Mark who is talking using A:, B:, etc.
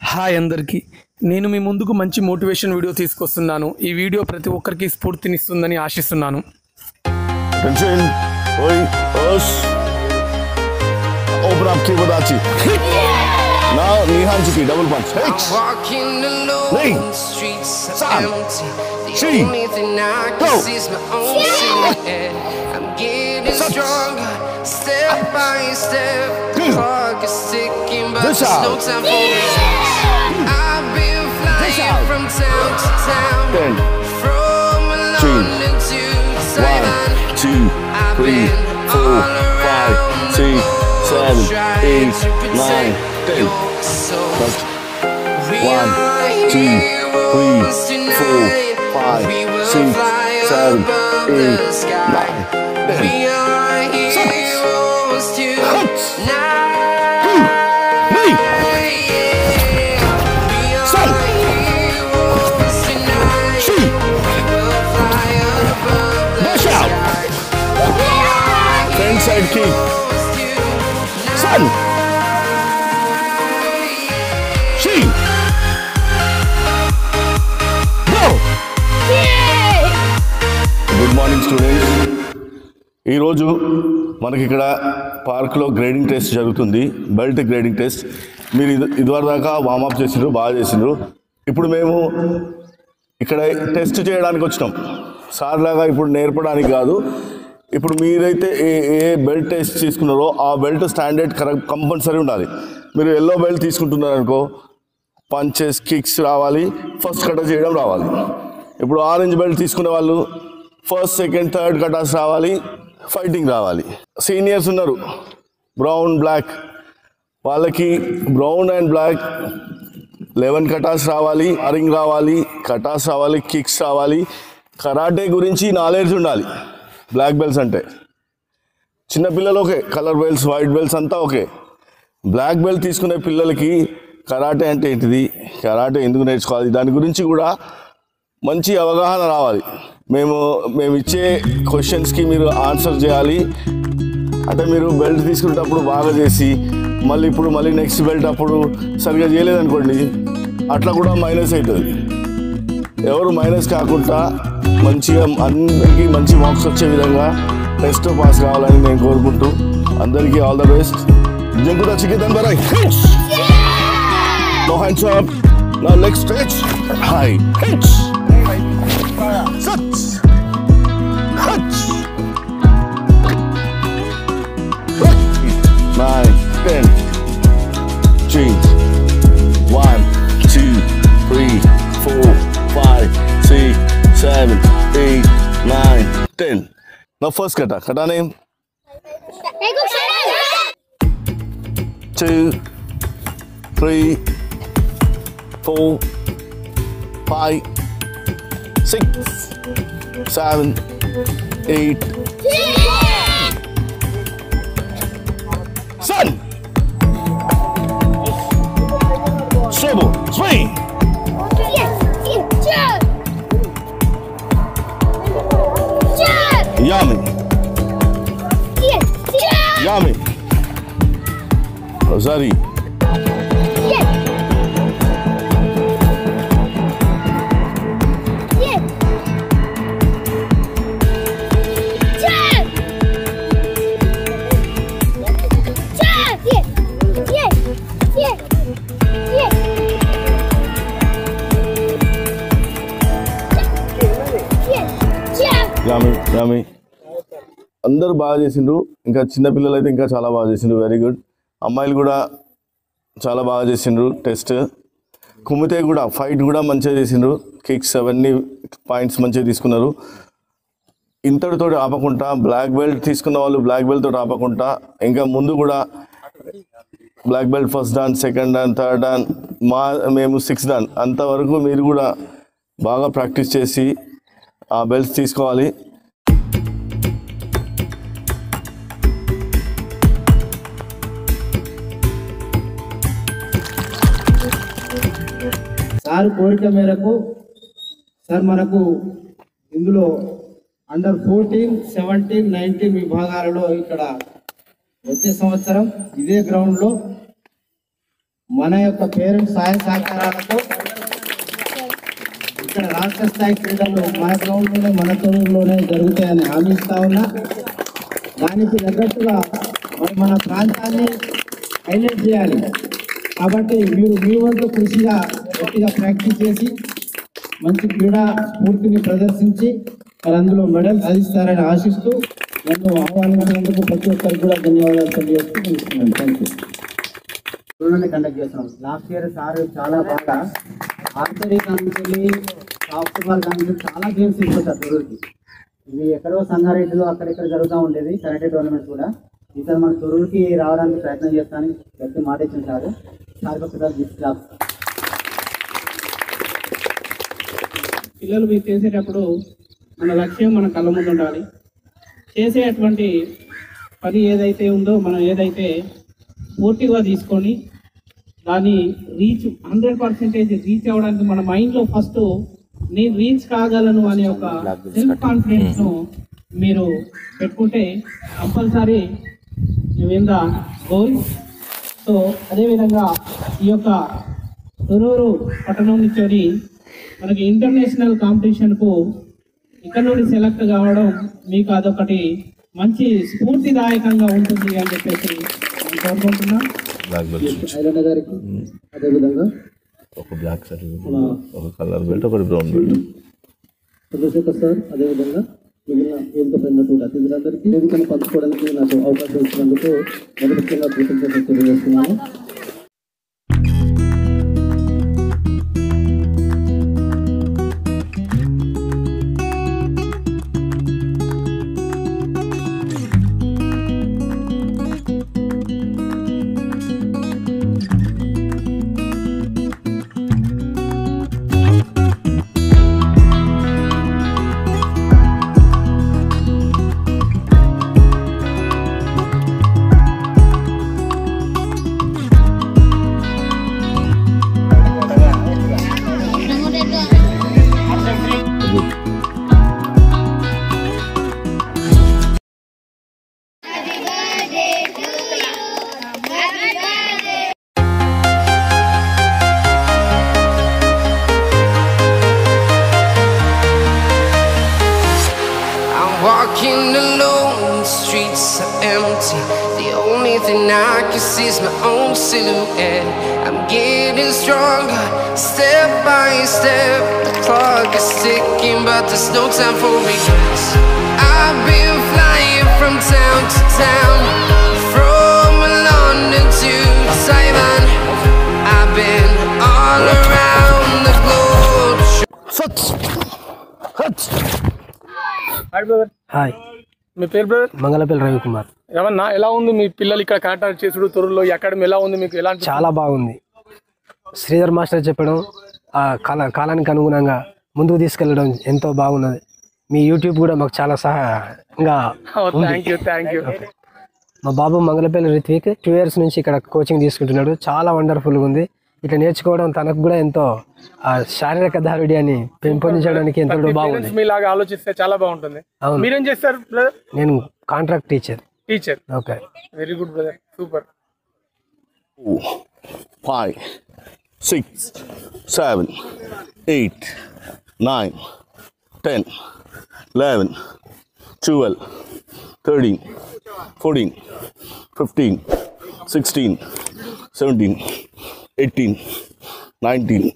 A: Hi అందరికీ, నేను మీ ముందుకు మంచి మోటివేషన్ వీడియో తీసుకొస్తున్నాను. ఈ వీడియో ప్రతి ఒక్కరికి స్ఫూర్తినిస్తుందని ఆశిస్తున్నాను.
B: Attention, oi, us. Open up Kibadachi. Now, Nihanchiki, double punch. Hits.
C: Walking alone, the streets are empty. The only thing I can see is my own silhouette. I'm getting stronger, step by step. The clock is ticking, but there's no time for me. I've been flying from town to town, from London to Taiwan.
B: 1, 2, 3, 4, 5, 6, 7, 8, 9, 10. 1, 2, 3, 4, 5, 6, 7, 8, 9, 10.
C: We are heroes tonight.
B: Side kick. Son. She. Go. Good morning students. ఈ రోజు మనకి ఇక్కడ పార్క్లో grading test జరుగుతుంది. Belt grading test. మీరు ఇదివరకు దాకా warm up చేసిండ్రు, బాగా చేసిండ్రు. ఇప్పుడు మేము ఇక్కడ టెస్ట్ చేయడానికి వచ్చినాం. సార్ లాగా ఇప్పుడు నేర్పడానికి కాదు. ఇప్పుడు మీరైతే ఏ బెల్ట్ టెస్ట్ తీసుకున్నారో ఆ బెల్ట్ స్టాండర్డ్ కరెక్ట్ కంపల్సరీ ఉండాలి. మీరు ఎల్లో బెల్ట్ తీసుకుంటున్నారనుకో, పంచెస్ కిక్స్ రావాలి, ఫస్ట్ కట చేయడం రావాలి. ఇప్పుడు ఆరెంజ్ బెల్ట్ తీసుకునే వాళ్ళు ఫస్ట్ సెకండ్ థర్డ్ కటాస్ రావాలి, ఫైటింగ్ రావాలి. సీనియర్స్ ఉన్నారు బ్రౌన్ బ్లాక్, వాళ్ళకి బ్రౌన్ అండ్ బ్లాక్ 11 కటాస్ రావాలి, అరింగ్ రావాలి, కటాస్ రావాలి, కిక్స్ రావాలి. కరాటే గురించి నాలెడ్జ్ ఉండాలి. బ్లాక్ బెల్ట్స్ అంటే చిన్నపిల్లలు okay, colour belts white belts అంతా ఓకే. బ్లాక్ బెల్ట్ తీసుకునే పిల్లలకి కరాటే అంటే ఏంటిది, కరాటే ఎందుకు నేర్చుకోవాలి, దాని గురించి కూడా మంచి అవగాహన రావాలి. మేము ఇచ్చే క్వశ్చన్స్కి మీరు ఆన్సర్ చేయాలి. అంటే మీరు బెల్ట్ తీసుకునేటప్పుడు బాగా చేసి మళ్ళీ నెక్స్ట్ బెల్ట్ అప్పుడు సరిగ్గా చేయలేదనుకోండి, అట్లా కూడా మైనస్ అవుతుంది. ఎవరు మైనస్ కాకుండా మంచిగా అందరికీ మంచి మార్క్స్ వచ్చే విధంగా టెస్ట్ పాస్ కావాలని నేను కోరుకుంటూ అందరికీ ఆల్ ద బెస్ట్. జంకుడా చికెన్ బరాయ్. No hands up. Now leg stretch. High. Hits. Sats. Hits. 9, 10. Change. 1, 2, 3, 4, 5, 6, 7, 8, 9, 10. Now first kata. Kata name? 2, 3, 4, 5, 6, 7, 8. Son. Shobo. 3. Yummy. Yummy. Rosari. Yummy. అందరూ బాగా చేసిండ్రు. ఇంకా చిన్నపిల్లలు అయితే ఇంకా చాలా బాగా చేసిండ్రు. Very good. అమ్మాయిలు కూడా చాలా బాగా చేసిండ్రు. టెస్ట్ కుమ్మితే కూడా ఫైట్ కూడా మంచిగా చేసిండ్రు. కిక్స్ అవన్నీ పాయింట్స్ మంచిగా తీసుకున్నారు. ఇంతటితో ఆపకుండా బ్లాక్ బెల్ట్ తీసుకున్న వాళ్ళు బ్లాక్ బెల్ట్ తోటి ఆపకుండా ఇంకా ముందు కూడా black belt first dan, second dan, third dan, మేము 6th డాన్ అంతవరకు మీరు కూడా బాగా ప్రాక్టీస్ చేసి ఆ బెల్ట్స్ తీసుకోవాలి.
D: సార్ కోరిక మేరకు సార్ మనకు ఇందులో అండర్ 14, 17, 19 విభాగాలలో ఇక్కడ వచ్చే సంవత్సరం ఇదే గ్రౌండ్లో మన యొక్క పేరెంట్స్ సహాయ సహకారాలతో ఇక్కడ రాష్ట్ర స్థాయి క్రీడలు మన గ్రౌండ్లోనే మన తొలూరులోనే జరుగుతాయని హామీ ఇస్తా ఉన్నా. దానికి తగ్గట్టుగా మరి మన ప్రాంతాన్ని హైలైట్ చేయాలి. కాబట్టి మీరు మీ వంతు కృషిగా గట్టిగా ప్రాక్టీస్ చేసి మంచి క్రీడా స్ఫూర్తిని ప్రదర్శించి మరి అందులో మెడల్ సాధిస్తారని ఆశిస్తూ నన్ను ఆహ్వానించినందుకు ప్రతి ఒక్కరికి కూడా ధన్యవాదాలు తెలియజేస్తూ ముగిస్తున్నాను. Thank you. టూర్నమెంట్ కండక్ట్ చేస్తున్నాం. లాస్ట్ ఇయర్ సార్ చాలా బాగా ఆర్చరీ కానీ సాఫ్ట్ బాల్ కానీ చాలా గేమ్స్ తీసుకొచ్చారు తొరూరుకి. ఇవి ఎక్కడో సంగారెడ్డిలో అక్కడెక్కడ జరుగుతూ ఉండేది కరాటే టోర్నమెంట్స్ కూడా. ఈసారి మన తొరూరుకి రావడానికి ప్రయత్నం చేస్తానని గట్టి మాట ఇచ్చిన సార్ ఒకసారి గిఫ్ట్ క్లాస్.
E: పిల్లలు మీరు చేసేటప్పుడు మన లక్ష్యం మన కళ్ళ ముందు ఉండాలి. చేసేటువంటి పని ఏదైతే ఉందో మనం ఏదైతే పూర్తిగా తీసుకొని దాన్ని 100% రీచ్ అవ్వడానికి మన మైండ్లో ఫస్ట్ నేను రీచ్ కాగలను అనే ఒక సెల్ఫ్ కాన్ఫిడెన్స్ను మీరు పెట్టుకుంటే compulsory you win the goal. So అదేవిధంగా ఈ యొక్క తొరూరు పట్టణం నుంచి మనకి ఇంటర్నేషనల్ కాంపిటీషన్కు ఇక్కడ నుండి సెలెక్ట్ కావడం మీకు అదొకటి మంచి స్ఫూర్తిదాయకంగా ఉంటుంది అని చెప్పేసి నేను కోరుకుంటున్నాం.
D: ఐలన్న గారికి అదేవిధంగా
B: ఒక బ్లాక్ సర్టిఫికేట్, ఒక కలర్ బెల్ట్, ఒకటి బ్రౌన్ బెల్ట్.
D: చంద్రశేఖర్ సార్ అదేవిధంగా మిగిలిన వేదిక పైనటువంటి అతిథులందరికీ వేదికను పంచుకోవడానికి నాకు అవకాశం ఇచ్చినందుకు మొదటిగా కృతజ్ఞతలు తెలియజేస్తున్నాను.
C: Walking alone, the streets are empty. The only thing I can see is my own silhouette. I'm getting stronger, step by step. The clock is ticking, but there's no time for regrets. I've been flying from town to town, from London to Taiwan. I've been all around the globe.
A: Hi, మీ పేరు brother?
F: Mangalpalli Ravikumar.
A: ఏమన్నా ఎలా ఉంది మీ పిల్లలు ఇక్కడ contact చేసుడు తొరూరులో academy ఎలా ఉంది మీకు? ఎలా
F: చాలా బాగుంది. శ్రీధర్ మాస్టర్ చెప్పడం ఆ కాలానికి అనుగుణంగా ముందుకు తీసుకెళ్ళడం ఎంతో బాగున్నది. మీ యూట్యూబ్ కూడా మాకు చాలా సహాయంగా.
A: Thank you.
F: మా బాబు మంగళపల్లి రిత్విక్ 2 years నుంచి ఇక్కడ కోచింగ్ తీసుకుంటున్నాడు. చాలా వండర్ఫుల్గా ఉంది. ఇట్లా నేర్చుకోవడం తనకు కూడా ఎంతో శారీరక దారుడ్యాన్ని పెంపొందించడానికి ఎంతో బాగుంది.
A: మీలాగా ఆలోచిస్తే చాలా బాగుంటుంది. మీరేం చేస్తారు బ్రదర్?
F: నేను contract teacher.
A: Okay, very good brother, super.
B: 5, 6, 7, 8, 9, 10, 11, 12, 13, 14, 15, 16, 17, 18, 19,